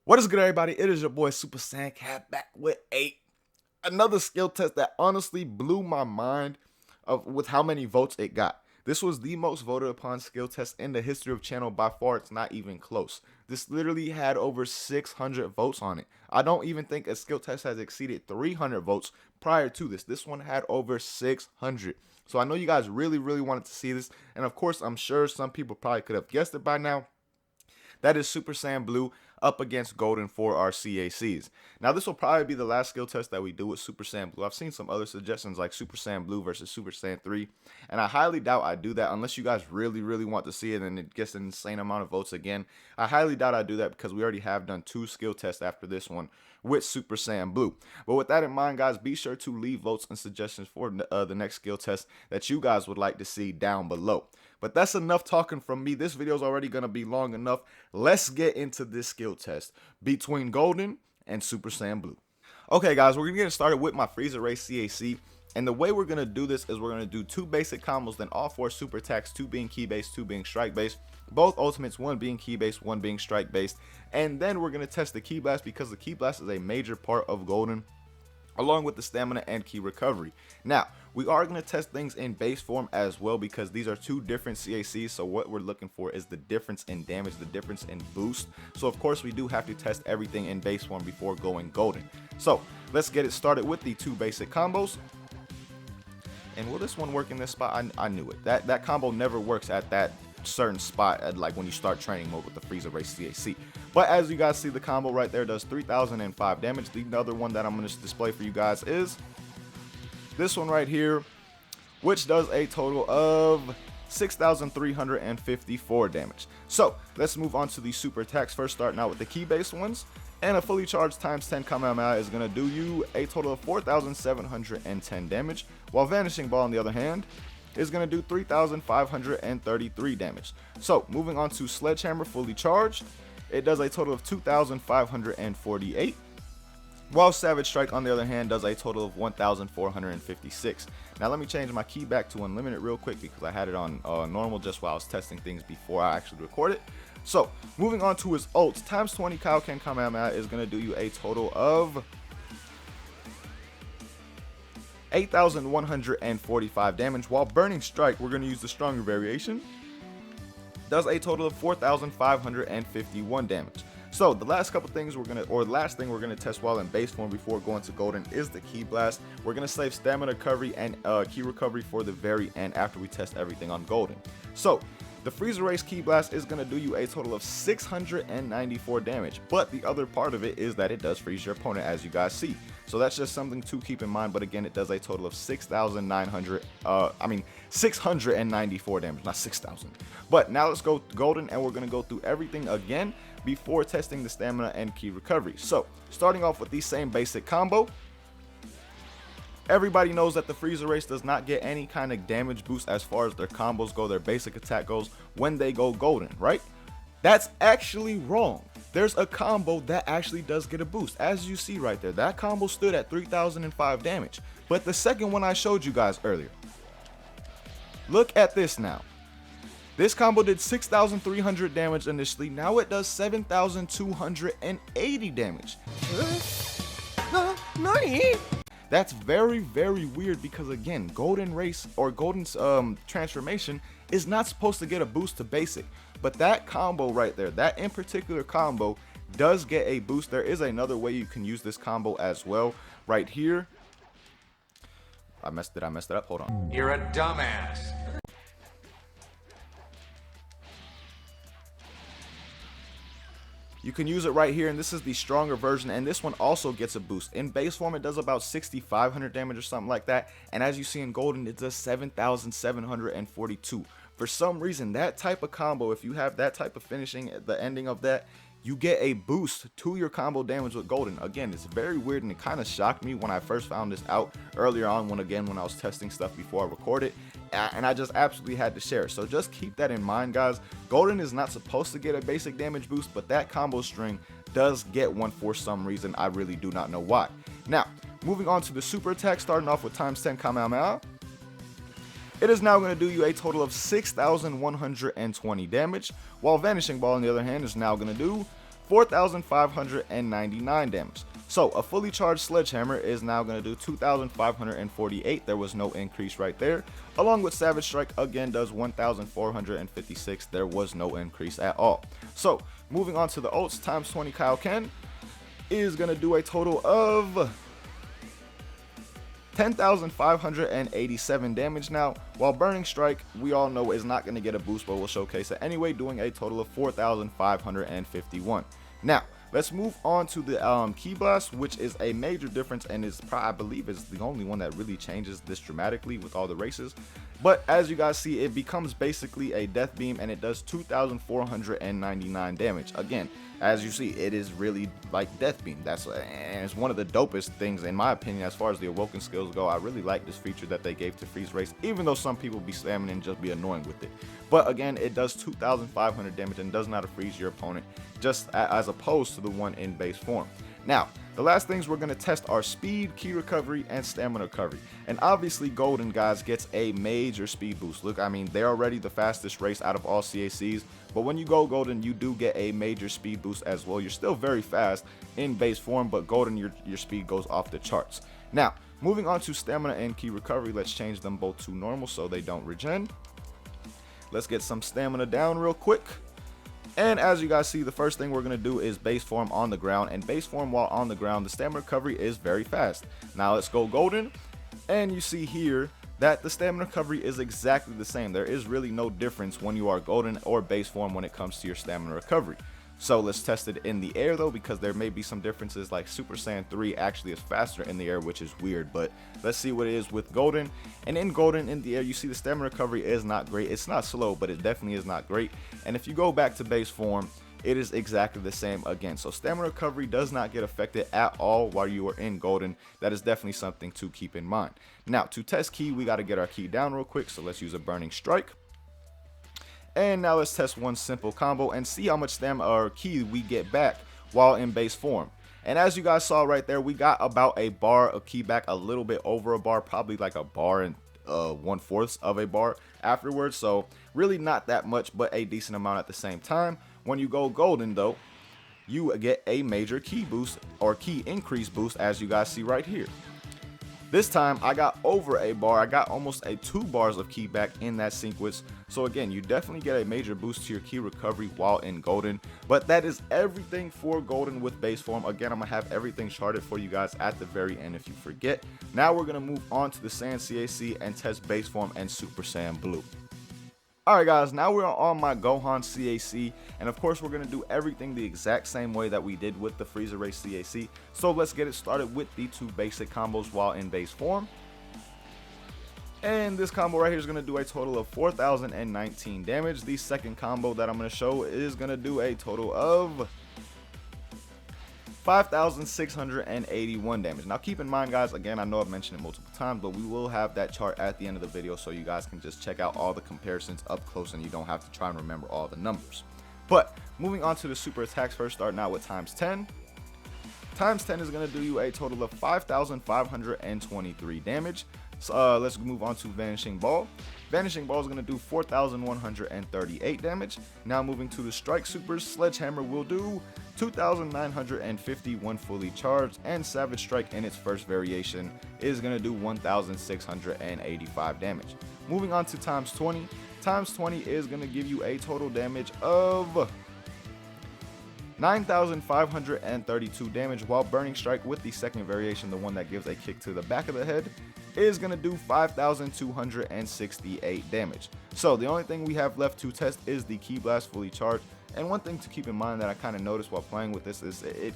What is good, everybody? It is your boy Super Saiyan Cac back with another skill test that honestly blew my mind with how many votes it got. This was the most voted upon skill test in the history of channel by far. It's not even close. This literally had over 600 votes on it. I don't even think a skill test has exceeded 300 votes prior to this. This one had over 600. So I know you guys really wanted to see this, and of course I'm sure some people probably could have guessed it by now. That is Super Saiyan Blue up against Golden for our CACs. Now, this will probably be the last skill test that we do with Super Saiyan Blue. I've seen some other suggestions like Super Saiyan Blue versus Super Saiyan 3, and I highly doubt I do that unless you guys really want to see it and it gets an insane amount of votes again. I highly doubt I do that because we already have done 2 skill tests after this one with Super Saiyan Blue. But with that in mind, guys, be sure to leave votes and suggestions for the next skill test that you guys would like to see down below. But that's enough talking from me. This video is already going to be long enough. Let's get into this skill test between Golden and Super Saiyan Blue. Okay, guys, we're going to get started with my Freezer Race CAC. And the way we're going to do this is we're going to do 2 basic combos, then all 4 super attacks, 2 being key based, 2 being strike based. Both ultimates, 1 being key based, 1 being strike based. And then we're going to test the key blast because the key blast is a major part of Golden, along with the stamina and key recovery. Now, we are going to test things in base form as well because these are 2 different CACs, so what we're looking for is the difference in damage, the difference in boost. So of course we do have to test everything in base form before going Golden. So let's get it started with the 2 basic combos. And will this one work in this spot? I knew it. That combo never works at that certain spot at like when you start training mode with the Freezer Race CAC. But as you guys see, the combo right there does 3005 damage. The other one that I'm going to display for you guys is this one right here, which does a total of 6,354 damage. So let's move on to the super attacks first, starting out with the key based ones. And a fully charged times 10 Kamehameha is going to do you a total of 4,710 damage, while Vanishing Ball on the other hand is going to do 3,533 damage. So moving on to Sledgehammer fully charged, it does a total of 2,548. While Savage Strike on the other hand does a total of 1,456. Now let me change my key back to unlimited real quick because I had it on normal just while I was testing things before I actually record it. So moving on to his ults, times 20 Awoken Kamehameha is going to do you a total of 8,145 damage, while Burning Strike, we're going to use the stronger variation, does a total of 4,551 damage. So the last couple things last thing we're gonna test while in base form before going to Golden is the key blast. We're gonna save stamina recovery and key recovery for the very end after we test everything on Golden. So the Freezer Race key blast is gonna do you a total of 694 damage, but the other part of it is that it does freeze your opponent, as you guys see. So that's just something to keep in mind. But again, it does a total of 694 damage, not 6,000. But now let's go Golden, and we're gonna go through everything again before testing the stamina and key recovery. So starting off with the same basic combo. Everybody knows that the Freezer Race does not get any kind of damage boost as far as their combos go, their basic attack goes when they go Golden, right? That's actually wrong. There's a combo that actually does get a boost. As you see right there, that combo stood at 3,005 damage. But the second one I showed you guys earlier, look at this now. This combo did 6,300 damage initially. Now it does 7,280 damage. That's very weird because again, Golden Race or Golden's transformation is not supposed to get a boost to basic. But that combo right there, that in particular combo does get a boost. There is another way you can use this combo as well. Right here. I messed it up. Hold on. You're a dumbass. You can use it right here, and this is the stronger version, and this one also gets a boost. In base form, it does about 6,500 damage or something like that, and as you see in Golden, it does 7,742. For some reason, that type of combo, if you have that type of finishing at the ending of that, you get a boost to your combo damage with Golden. Again, it's very weird, and it kind of shocked me when I first found this out earlier on when I was testing stuff before I recorded. and I just absolutely had to share it. So just keep that in mind, guys. Golden is not supposed to get a basic damage boost, but that combo string does get one for some reason. I really do not know why. Now, moving on to the super attack, starting off with times 10 Kamehameha. It is now going to do you a total of 6,120 damage, while Vanishing Ball, on the other hand, is now going to do 4,599 damage. So a fully charged Sledgehammer is now going to do 2,548. There was no increase right there. Along with Savage Strike, again, does 1,456. There was no increase at all. So moving on to the ults, times 20 Kaioken is going to do a total of 10,587 damage now, while Burning Strike, we all know, is not going to get a boost, but we'll showcase it anyway, doing a total of 4,551. Now, let's move on to the Ki Blast, which is a major difference and is, I believe, is the only one that really changes this dramatically with all the races. But as you guys see, it becomes basically a Death Beam, and it does 2,499 damage. Again, as you see, it is really like Death Beam. And it's one of the dopest things, in my opinion, as far as the Awoken skills go. I really like this feature that they gave to Freeze Race, even though some people be spamming and just be annoying with it. But again, it does 2,500 damage and does not freeze your opponent, just as opposed to the one in base form. Now, the last things we're going to test are speed, ki recovery, and stamina recovery. And obviously, Golden, guys, gets a major speed boost. Look, I mean, they're already the fastest race out of all CACs, but when you go Golden, you do get a major speed boost as well. You're still very fast in base form, but Golden, your speed goes off the charts. Now, moving on to stamina and ki recovery, let's change them both to normal so they don't regen. Let's get some stamina down real quick. And as you guys see, the first thing we're going to do is base form on the ground. And base form while on the ground, the stamina recovery is very fast. Now let's go Golden. And you see here that the stamina recovery is exactly the same. There is really no difference when you are Golden or base form when it comes to your stamina recovery. So let's test it in the air though, because there may be some differences, like Super Saiyan 3 actually is faster in the air, which is weird, but let's see what it is with Golden. And in Golden, in the air, you see the stamina recovery is not great. It's not slow, but it definitely is not great. And if you go back to base form, it is exactly the same again. So stamina recovery does not get affected at all while you are in Golden. That is definitely something to keep in mind. Now, to test ki, we got to get our ki down real quick, so let's use a Burning Strike. And now let's test one simple combo and see how much stamina or ki we get back while in base form. And as you guys saw right there, we got about a bar of ki back, a little bit over a bar, probably like a bar and 1/4 of a bar afterwards. So really not that much, but a decent amount at the same time. When you go Golden though, you get a major ki boost or ki increase boost, as you guys see right here. This time I got over a bar. I got almost 2 bars of ki back in that sequence. So again, you definitely get a major boost to your ki recovery while in Golden. But that is everything for Golden with base form. Again, I'm going to have everything charted for you guys at the very end if you forget. Now we're going to move on to the Saiyan CAC and test base form and Super Saiyan Blue. Alright guys, now we're on my Gohan CAC, and of course we're going to do everything the exact same way that we did with the Frieza Race CAC. So let's get it started with the 2 basic combos while in base form. And this combo right here is going to do a total of 4,019 damage. The second combo that I'm going to show is going to do a total of 5,681 damage. Now keep in mind guys, again, I know I've mentioned it multiple times, but we will have that chart at the end of the video so you guys can just check out all the comparisons up close and you don't have to try and remember all the numbers. But moving on to the super attacks first, starting out with times 10. Times 10 is going to do you a total of 5,523 damage. So let's move on to Vanishing Ball. Vanishing Ball is going to do 4,138 damage. Now moving to the Strike Supers, Sledgehammer will do 2,951 fully charged, and Savage Strike in its first variation is going to do 1,685 damage. Moving on to times 20. Times 20 is going to give you a total damage of 9,532 damage, while Burning Strike with the second variation, the one that gives a kick to the back of the head, is going to do 5,268 damage. So the only thing we have left to test is the Ki Blast fully charged. And one thing to keep in mind that I kind of noticed while playing with this is it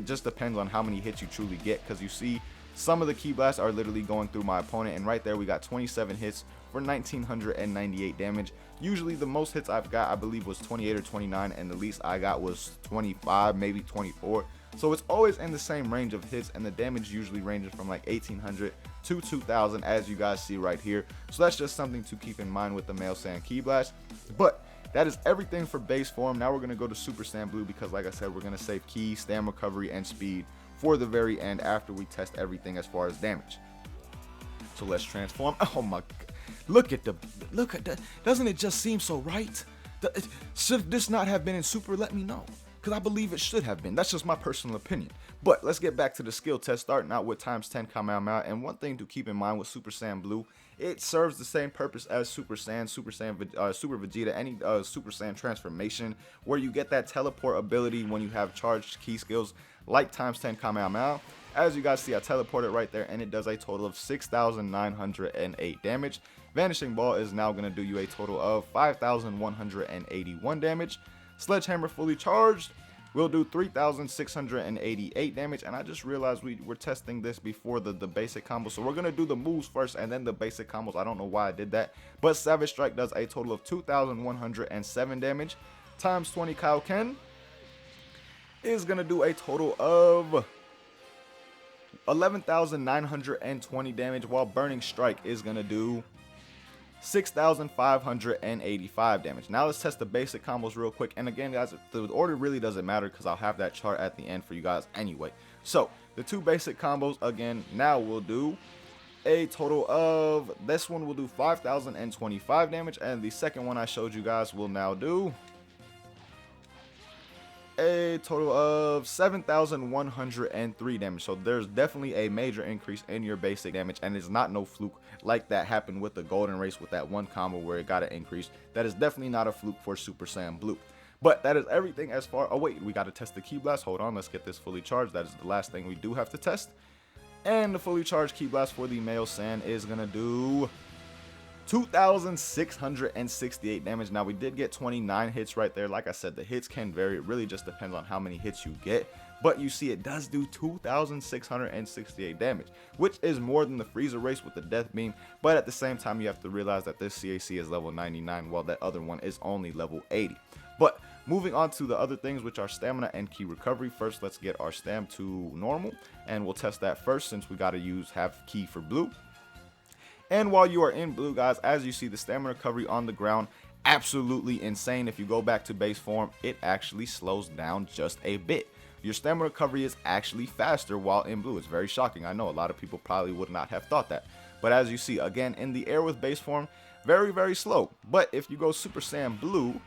just depends on how many hits you truly get, because you see some of the Ki Blasts are literally going through my opponent, and right there we got 27 hits for 1998 damage. Usually the most hits I've got, I believe, was 28 or 29, and the least I got was 25, maybe 24. So it's always in the same range of hits, and the damage usually ranges from like 1800 to 2000, as you guys see right here. So that's just something to keep in mind with the Male Saiyan Ki Blast. But that is everything for base form. Now we're going to go to Super Saiyan Blue because, like I said, we're going to save Ki, stam recovery, and speed for the very end after we test everything as far as damage. So let's transform. Oh my god. Look at that. Doesn't it just seem so right? Should this not have been in Super? Let me know, because I believe it should have been. That's just my personal opinion. But let's get back to the skill test, starting out with times 10 Kamehameha. And one thing to keep in mind with Super Saiyan Blue, it serves the same purpose as Super Saiyan, Super Vegeta, any Super Saiyan transformation, where you get that teleport ability when you have charged Ki skills like times 10 Kamehameha. As you guys see, I teleported right there, and it does a total of 6,908 damage. Vanishing Ball is now going to do you a total of 5,181 damage. Sledgehammer fully charged will do 3,688 damage, and I just realized we were testing this before the basic combo, so we're going to do the moves first and then the basic combos. I don't know why I did that, but Savage Strike does a total of 2,107 damage. Times 20 Kaioken is going to do a total of 11,920 damage, while Burning Strike is going to do 6,585 damage. Now let's test the basic combos real quick. And again, guys, the order really doesn't matter because I'll have that chart at the end for you guys anyway. So the two basic combos, again, now we'll do a total of, this one will do 5,025 damage, and the second one I showed you guys will now do a total of 7,103 damage. So there's definitely a major increase in your basic damage, and it's not no fluke like that happened with the Golden Race with that one combo where it got an increase. That is definitely not a fluke for Super Saiyan Blue. But that is everything as far. Oh wait, we got to test the Ki Blast. Hold on, let's get this fully charged. That is the last thing we do have to test. And the fully charged Ki Blast for the Male Saiyan is gonna do 2,668 damage. Now we did get 29 hits right there. Like I said, the hits can vary. It really just depends on how many hits you get, but you see it does do 2,668 damage, which is more than the Frieza race with the death beam. But at the same time, you have to realize that this CAC is level 99 while that other one is only level 80. But moving on to the other things, which are stamina and Ki recovery. First, let's get our stam to normal, and we'll test that first since we got to have Ki for blue. And while you are in blue, guys, as you see, the stamina recovery on the ground, absolutely insane. If you go back to base form, it actually slows down just a bit. Your stamina recovery is actually faster while in blue. It's very shocking. I know a lot of people probably would not have thought that. But as you see, again, in the air with base form, very, very slow. But if you go Super Saiyan Blue,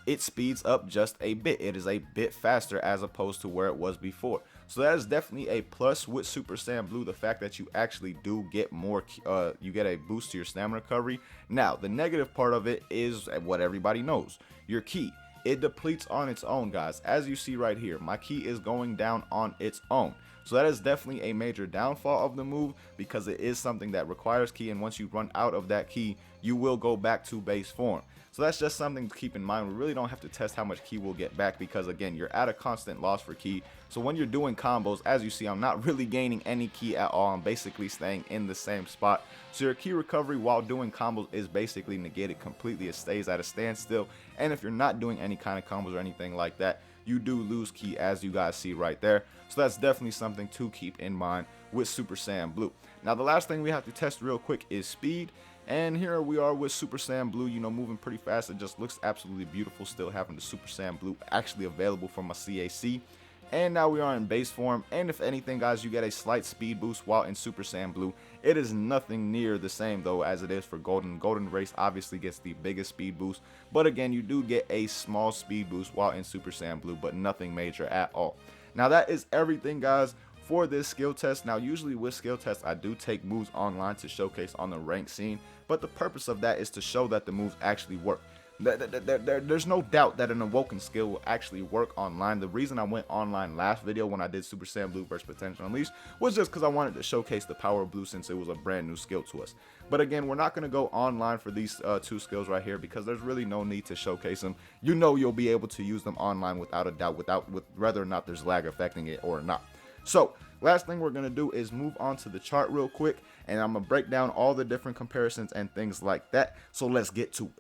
it speeds up just a bit. It is a bit faster as opposed to where it was before. So that is definitely a plus with Super Saiyan Blue, the fact that you actually do get more, you get a boost to your stamina recovery. Now, the negative part of it is what everybody knows, your Ki. It depletes on its own, guys. As you see right here, my Ki is going down on its own. So that is definitely a major downfall of the move because it is something that requires Ki, and once you run out of that Ki, you will go back to base form. So that's just something to keep in mind. We really don't have to test how much Ki we'll get back because, again, you're at a constant loss for Ki. So when you're doing combos, as you see, I'm not really gaining any Ki at all. I'm basically staying in the same spot. So your Ki recovery while doing combos is basically negated completely. It stays at a standstill. And if you're not doing any kind of combos or anything like that, you do lose Ki, as you guys see right there. So that's definitely something to keep in mind with Super Saiyan Blue. Now, the last thing we have to test real quick is speed. And here we are with Super Saiyan Blue, you know, moving pretty fast. It just looks absolutely beautiful, still having the Super Saiyan Blue actually available from my CAC. And now we are in base form, and if anything, guys, you get a slight speed boost while in Super Saiyan Blue. It is nothing near the same, though, as it is for Golden. Golden Race obviously gets the biggest speed boost, but again, you do get a small speed boost while in Super Saiyan Blue, but nothing major at all. Now, that is everything, guys, for this skill test. Now, usually with skill tests, I do take moves online to showcase on the ranked scene, but the purpose of that is to show that the moves actually work. There's no doubt that an Awoken skill will actually work online. The reason I went online last video when I did Super Saiyan Blue vs Potential Unleashed was just because I wanted to showcase the power of Blue since it was a brand new skill to us. But again, we're not going to go online for these two skills right here because there's really no need to showcase them. You know you'll be able to use them online without a doubt, with whether or not there's lag affecting it or not. So last thing we're going to do is move on to the chart real quick, and I'm going to break down all the different comparisons and things like that. So let's get to it.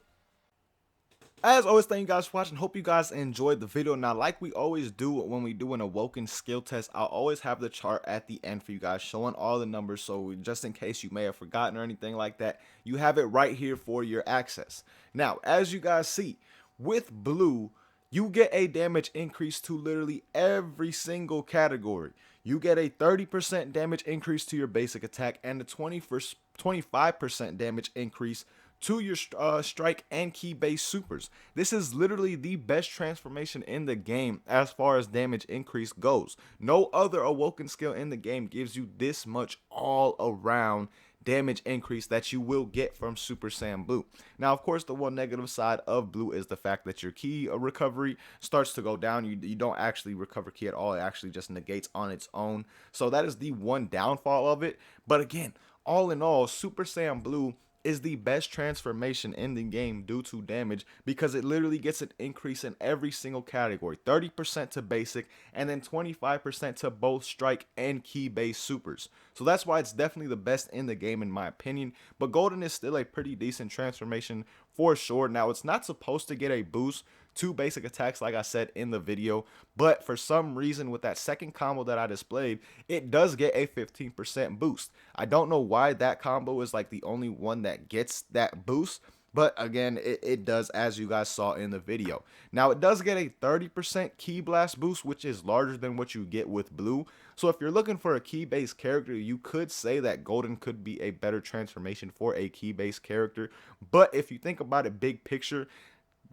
As always, thank you guys for watching. Hope you guys enjoyed the video. Now, like we always do when we do an Awoken skill test, I'll always have the chart at the end for you guys, showing all the numbers. So just in case you may have forgotten or anything like that, you have it right here for your access. Now, as you guys see, with blue, you get a damage increase to literally every single category. You get a 30% damage increase to your basic attack and a 25% damage increase to your strike and key base supers. This is literally the best transformation in the game as far as damage increase goes. No other Awoken skill in the game gives you this much all around damage increase that you will get from Super Saiyan Blue. Now, of course, the one negative side of blue is the fact that your key recovery starts to go down. You don't actually recover key at all. It actually just negates on its own. So that is the one downfall of it. But again, all in all, Super Saiyan Blue is the best transformation in the game due to damage, because it literally gets an increase in every single category. 30% to basic and then 25% to both strike and key base supers. So that's why it's definitely the best in the game in my opinion. But Golden is still a pretty decent transformation for sure. Now, it's not supposed to get a boost to basic attacks like I said in the video, but for some reason with that second combo that I displayed, it does get a 15% boost. I don't know why that combo is like the only one that gets that boost, but again, it does, as you guys saw in the video. Now, it does get a 30% key blast boost, which is larger than what you get with blue. So if you're looking for a key based character, you could say that Golden could be a better transformation for a key based character. But if you think about it big picture,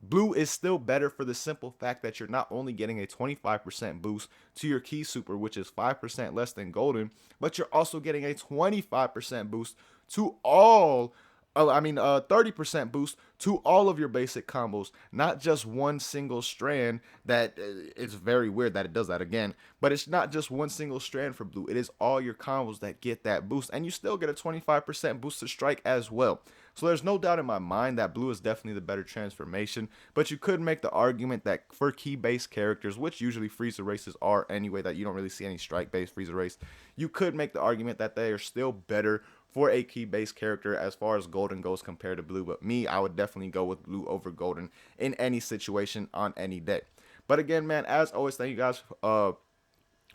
blue is still better for the simple fact that you're not only getting a 25% boost to your key super, which is 5% less than golden, but you're also getting a 25% boost to all 30% boost to all of your basic combos, not just one single strand. That it's very weird that it does that again, but it's not just one single strand for blue. It is all your combos that get that boost, and you still get a 25% boost to strike as well. So there's no doubt in my mind that blue is definitely the better transformation, but you could make the argument that for key-based characters, which usually Frieza races are anyway, that you don't really see any strike-based Frieza race, you could make the argument that they are still better for a key-based character as far as golden goes compared to blue. But me, I would definitely go with blue over golden in any situation on any day. But again, man, as always, thank you guys for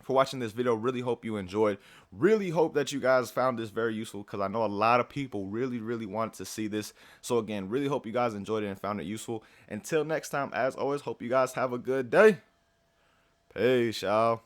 watching this video. Really hope you enjoyed. Really hope that you guys found this very useful, because I know a lot of people really wanted to see this. So again, really hope you guys enjoyed it and found it useful. Until next time, as always, hope you guys have a good day. Peace, y'all.